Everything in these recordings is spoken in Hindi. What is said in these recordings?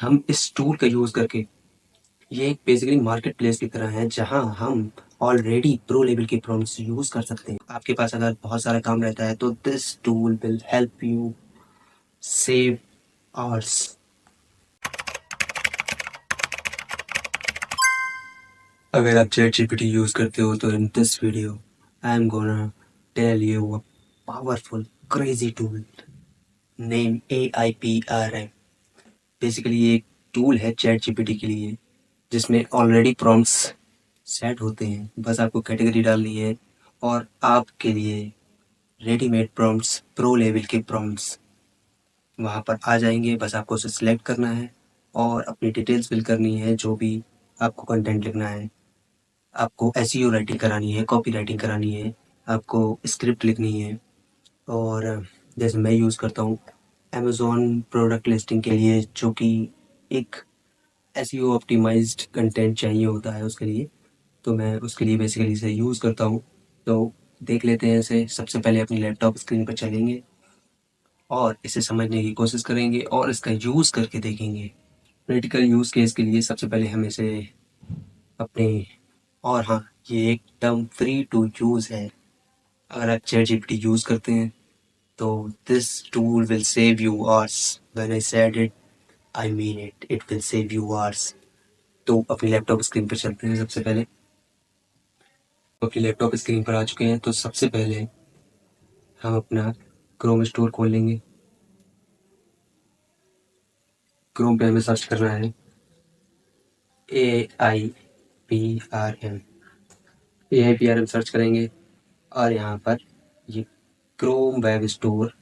हम इस टूल का यूज़ करके ये एक बेसिकली मार्केट प्लेस की तरह है जहां हम ऑलरेडी प्रो लेवल के प्रॉम्प्ट्स यूज़ कर सकते हैं। आपके पास अगर बहुत सारा काम रहता है तो this tool will help you save hours. अगर आप चैट जीपीटी यूज़ करते हो तो in this video I am gonna tell you a powerful crazy tool name AIPRM। Basically ये एक टूल है चैट जीपीटी के लिए जिसमें ऑलरेडी प्रॉम्प्ट्स सेट होते हैं, बस आपको कैटेगरी डालनी है और आपके लिए रेडीमेड प्रॉम्प्ट्स, प्रो लेवल के प्रॉम्प्ट्स वहाँ पर आ जाएंगे। बस आपको उसे सिलेक्ट करना है और अपनी डिटेल्स फिल करनी है, जो भी आपको कंटेंट लिखना है। आपको एसईओ राइटिंग करानी है, कॉपी राइटिंग करानी है, आपको स्क्रिप्ट लिखनी है। और जैसे मैं यूज़ करता हूँ अमेज़ॉन प्रोडक्ट लिस्टिंग के लिए, जो कि एक एसईओ ऑप्टिमाइज्ड कंटेंट चाहिए होता है उसके लिए, तो मैं उसके लिए बेसिकली इसे यूज़ करता हूँ। तो देख लेते हैं इसे। सबसे पहले अपनी लैपटॉप स्क्रीन पर चलेंगे और इसे समझने की कोशिश करेंगे और इसका यूज़ करके देखेंगे। प्रैक्टिकल यूज़ केस के लिए सबसे पहले हम इसे अपने, और हाँ, ये एकदम फ्री टू यूज़ है। अगर आप चैट जीपीटी यूज़ करते हैं तो this tool will save you hours. When I said it, I mean it, it will save you hours. तो अपनी लैपटॉप स्क्रीन पर चलते हैं। सबसे पहले तो अपनी लैपटॉप स्क्रीन पर आ चुके हैं, तो सबसे पहले हम अपना क्रोम स्टोर खोल लेंगे। क्रोम पे हमें सर्च करना है AIPRM। AIPRM सर्च करेंगे और यहाँ पर ये क्रोम वेब स्टोर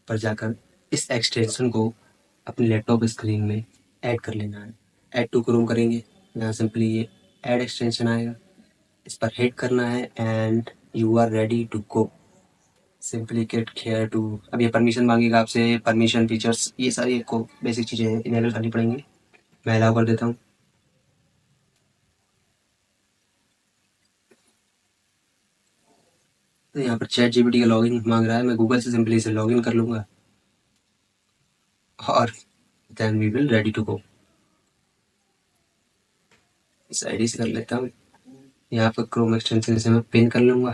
पर जाकर इस एक्सटेंशन को अपनी लैपटॉप स्क्रीन में ऐड कर लेना है। ऐड टू क्रोम करेंगे, यहाँ सिंपली ये ऐड एक्सटेंशन आएगा, इस पर हिट करना है and you are ready to go. Simply click here to. अब ये परमिशन मांगेगा आपसे, परमिशन, फीचर्स, ये सारी आपको बेसिक चीज़ें इनेबल करनी पड़ेंगी। मैं अलाउ कर देता हूँ। तो यहाँ पर चैट जीपीटी का लॉगिन मांग रहा है, मैं गूगल से सिंपली इसे लॉगिन कर लूँगा और then we will ready to go. इस आईडी से कर लेता हूँ। यहाँ पर क्रोम एक्सटेंशन से मैं पिन कर लूँगा।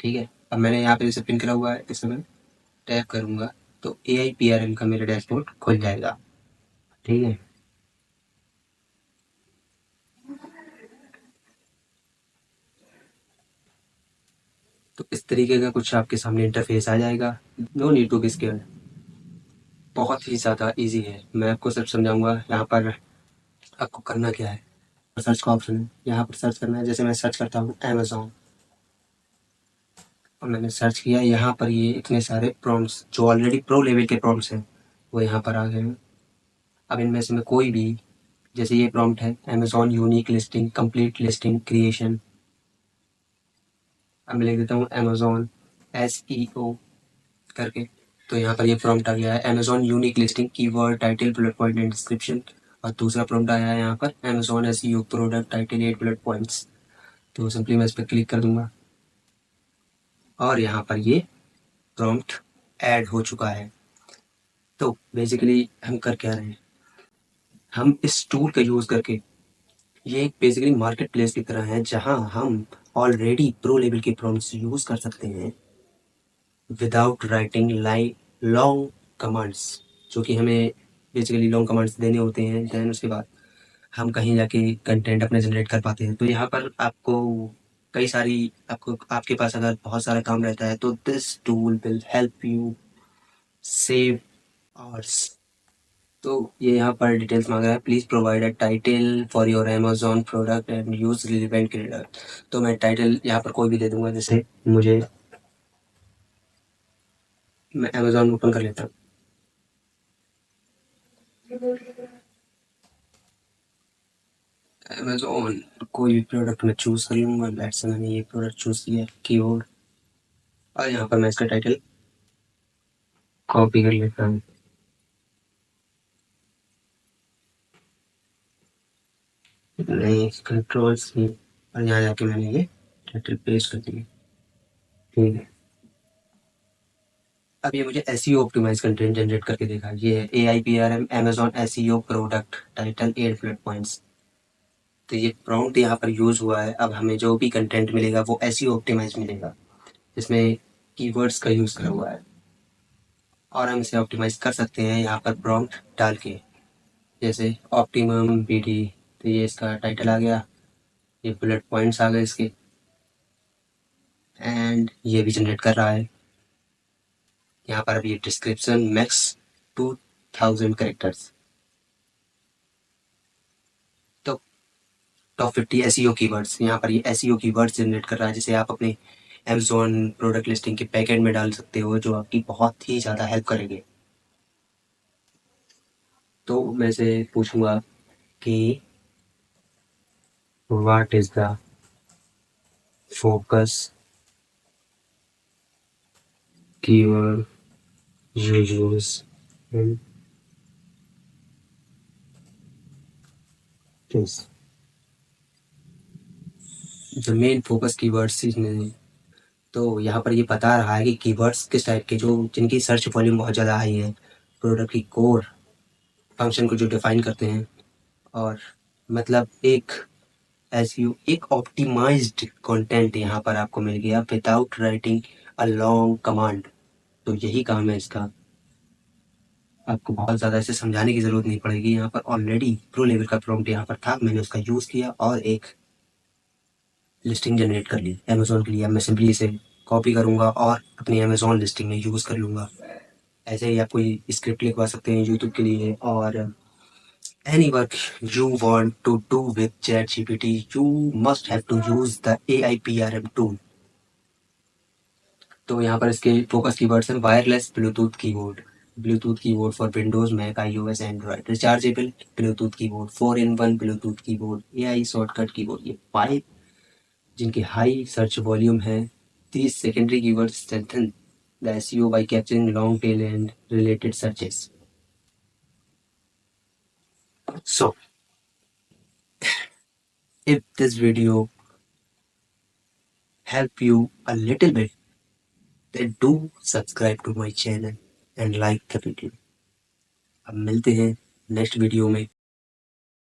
ठीक है, अब मैंने यहाँ पे इसे पिन करा हुआ है, इसे मैं टैप करूँगा तो AIPRM का मेरा डैशबोर्ड खुल जाएगा। ठीक है, तो इस तरीके का कुछ आपके सामने इंटरफेस आ जाएगा। No need to be scared, बहुत ही ज़्यादा इजी है। मैं आपको सिर्फ समझाऊंगा। यहाँ पर आपको करना क्या है, सर्च का ऑप्शन है, यहाँ पर सर्च करना है। जैसे मैं सर्च करता हूँ अमेज़ॉन और मैंने सर्च किया, यहाँ पर ये इतने सारे प्रॉम्प्ट्स जो ऑलरेडी प्रो लेवल के प्रॉम्प्ट्स हैं वो यहाँ पर आ गए हैं। अब इनमें से मैं कोई भी, जैसे ये प्रॉम्प्ट है Amazon unique listing, complete listing creation. अब मैं लिख देता हूँ अमेज़ॉन SEO करके, तो यहाँ पर ये प्रॉम्प्ट आ गया है Amazon unique listing keyword title bullet point and description. और दूसरा प्रॉम्प्ट आया है यहाँ पर Amazon SEO product title 8 bullet points. तो सिंपली मैं इस पर क्लिक कर दूंगा और यहाँ पर ये प्रॉम्प्ट ऐड हो चुका है। तो बेसिकली हम कर क्या रहे हैं, हम इस टूल का यूज़ करके ये एक बेसिकली मार्केट प्लेस की तरह है जहां हम ऑलरेडी प्रो लेवल के प्रॉम्प्ट्स यूज़ कर सकते हैं without writing like long commands, जो कि हमें बेसिकली लॉन्ग कमांड्स देने होते हैं। देन उसके बाद हम कहीं जाके कंटेंट अपने जनरेट कर पाते हैं। तो यहाँ पर आपको कई सारी, आपको, आपके पास अगर बहुत सारा काम रहता है तो this tool will help you save hours. तो ये यहाँ पर डिटेल्स मांग रहा है, please provide a title for your Amazon product and use relevant credit. तो मैं टाइटल यहाँ पर कोई भी दे दूंगा, जैसे मुझे, मैं अमेजोन ओपन कर लेता हूँ। अमेजोन कोई भी प्रोडक्ट मैं चूज़ कर लूँगा। लेट्स से मैंने ये प्रोडक्ट चूज़ किया कीबोर्ड, और यहाँ पर मैं इसका टाइटल कॉपी कर लेता हूँ। नहीं, कंट्रोल सी, और यहाँ जाके मैंने ये टाइटल पेस्ट कर दिया। ठीक है, अब ये मुझे एसईओ ऑप्टिमाइज कंटेंट जनरेट करके देखा। ये है AIPRM Amazon SEO product title 8 bullet points. तो ये प्रॉम्प्ट यहाँ पर यूज हुआ है। अब हमें जो भी कंटेंट मिलेगा वो एसईओ ऑप्टिमाइज मिलेगा, जिसमें कीवर्ड्स का यूज करा हुआ है, और हम इसे ऑप्टिमाइज कर सकते हैं यहाँ पर प्रॉम्प्ट डाल के। जैसे ऑप्टिमम BD, तो ये इसका टाइटल आ गया, ये बुलेट पॉइंट्स आ गए इसके, एंड ये भी जनरेट कर रहा है। यहाँ पर अभी डिस्क्रिप्शन मैक्स 2000 कैरेक्टर्स। तो टॉप 50 एसईओ कीवर्ड्स, यहाँ पर ये एसईओ कीवर्ड्स जनरेट कर रहा है, जिसे आप अपने अमेजोन प्रोडक्ट लिस्टिंग के पैकेट में डाल सकते हो, जो आपकी बहुत ही ज़्यादा हेल्प करेंगे। तो मैं से पूछूंगा कि what is the focus keyword you use in this? The main focus keywords इसमें, तो यहाँ पर ये बता रहा है कि कीवर्ड्स किस टाइप के, जो जिनकी सर्च वॉल्यूम बहुत ज़्यादा हाई है, प्रोडक्ट की कोर फंक्शन को जो डिफाइन करते हैं, और मतलब एक एसईओ, एक ऑप्टिमाइज्ड कंटेंट यहाँ पर आपको मिल गया without writing a long command. तो यही काम है इसका। आपको बहुत ज़्यादा इसे समझाने की ज़रूरत नहीं पड़ेगी। यहाँ पर ऑलरेडी प्रो लेवल का प्रॉम्प्ट यहाँ पर था, मैंने उसका यूज़ किया और एक लिस्टिंग जनरेट कर ली अमेजोन के लिए। मैं सिंपली इसे कॉपी करूँगा और अपनी अमेजोन लिस्टिंग में यूज़ कर लूँगा। ऐसे ही आप कोई स्क्रिप्ट लिखवा सकते हैं यूट्यूब के लिए, और any work you want to do with ChatGPT, you must have to use the AIPRM tool. तो यहाँ पर इसके फोकस कीवर्ड्स हैं wireless Bluetooth keyboard, Bluetooth keyboard for Windows, Mac, iOS, Android, rechargeable Bluetooth keyboard, 4-in-1 Bluetooth keyboard, AI shortcut keyboard. ये 5 जिनकी हाई सर्च वॉल्यूम है। These secondary keywords strengthen the SEO by capturing long tail and related searches. So, if this video helped you a little bit, then do subscribe to my channel and like the video. अब मिलते हैं नेक्स्ट वीडियो में।